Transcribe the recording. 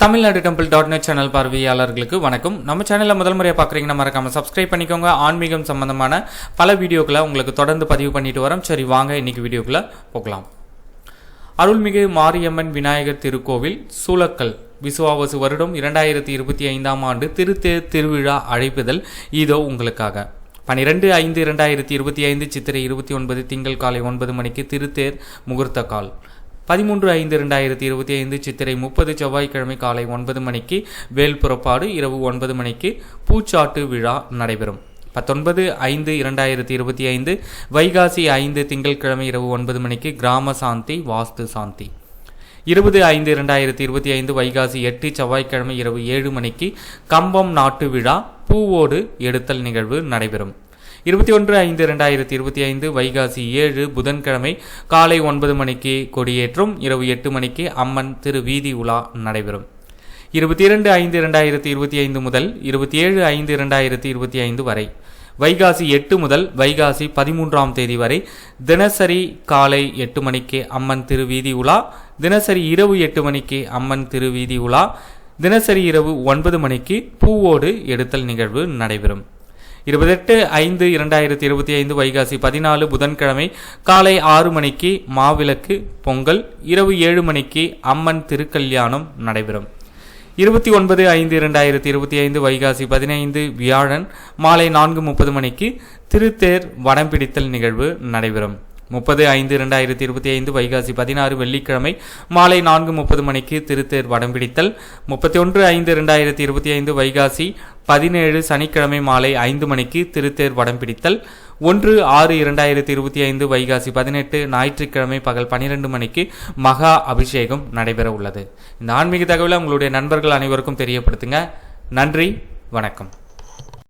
Tamil Nadu டெம்பிள்.net channel பார்வையாளர்களுக்கு வணக்கம். நம்ம சேனலில் முதல் முறையாக பார்க்குறீங்கன்னா மறக்காமல் சப்ஸ்கிரைப் பண்ணிக்கோங்க. ஆன்மீகம் சம்பந்தமான பல வீடியோக்களை உங்களுக்கு தொடர்ந்து பதிவு பண்ணிட்டு வரோம். சரி வாங்க இன்னைக்கு வீடியோக்குள்ளே போகலாம். அருள்மிகு மாரியம்மன் விநாயகர் திருக்கோவில் சூளக்கல் விசுவாவசு வருடம் 2025 ஆண்டு திருத்தேர் திருவிழா அழைப்புதல் இதோ உங்களுக்காக. 12/5/2025 சித்திரை 29 திங்கள் காலை 9 மணிக்கு திருத்தேர் முகூர்த்த கால். 13/5/2025 சித்திரை 30 செவ்வாய்க்கிழமை காலை 9 மணிக்கு வேல் புறப்பாடு. இரவு 9 மணிக்கு பூச்சாட்டு விழா நடைபெறும். 19/5/2025 வைகாசி 5 திங்கட்கிழமை இரவு 9 மணிக்கு கிராம சாந்தி வாஸ்து சாந்தி. 20/5/2025 வைகாசி 8 செவ்வாய்க்கிழமை இரவு 7 மணிக்கு கம்பம் நாட்டு விழா பூவோடு எடுத்தல் நிகழ்வு நடைபெறும். 21/5/2025 வைகாசி 7 புதன்கிழமை காலை 9 மணிக்கு கொடியேற்றம். இரவு 8 மணிக்கு அம்மன் திரு வீதி உலா நடைபெறும். 22/5/2025 முதல் 27/5/2025 வரை வைகாசி 8 முதல் வைகாசி 13ஆம் தேதி வரை தினசரி காலை 8 மணிக்கு அம்மன் திரு வீதி உலா, தினசரி இரவு 8 மணிக்கு அம்மன் திரு வீதி உலா, தினசரி இரவு 9 மணிக்கு பூவோடு எடுத்தல் நிகழ்வு நடைபெறும். 28/5/2025 வைகாசி 14 புதன்கிழமை காலை 6 மணிக்கு மாவிளக்கு பொங்கல். இரவு 7 மணிக்கு அம்மன் திருக்கல்யாணம் நடைபெறும். 29/5/2025 வைகாசி 15 வியாழன் மாலை 4:30 மணிக்கு திருத்தேர் வடம் பிடித்தல் நிகழ்வு நடைபெறும். 30/5/2025 வைகாசி 16 வெள்ளிக்கிழமை மாலை 4:30 மணிக்கு திருத்தேர் வடம் பிடித்தல். 31/5/2025 வைகாசி 17 சனிக்கிழமை மாலை 5 மணிக்கு திருத்தேர் வடம் பிடித்தல். 1/6/2025 வைகாசி 18 ஞாயிற்றுக்கிழமை பகல் 12 மணிக்கு மகா அபிஷேகம் நடைபெற உள்ளது. இந்த ஆன்மீக தகவலை உங்களுடைய நண்பர்கள் அனைவருக்கும் தெரியப்படுத்துங்க. நன்றி, வணக்கம்.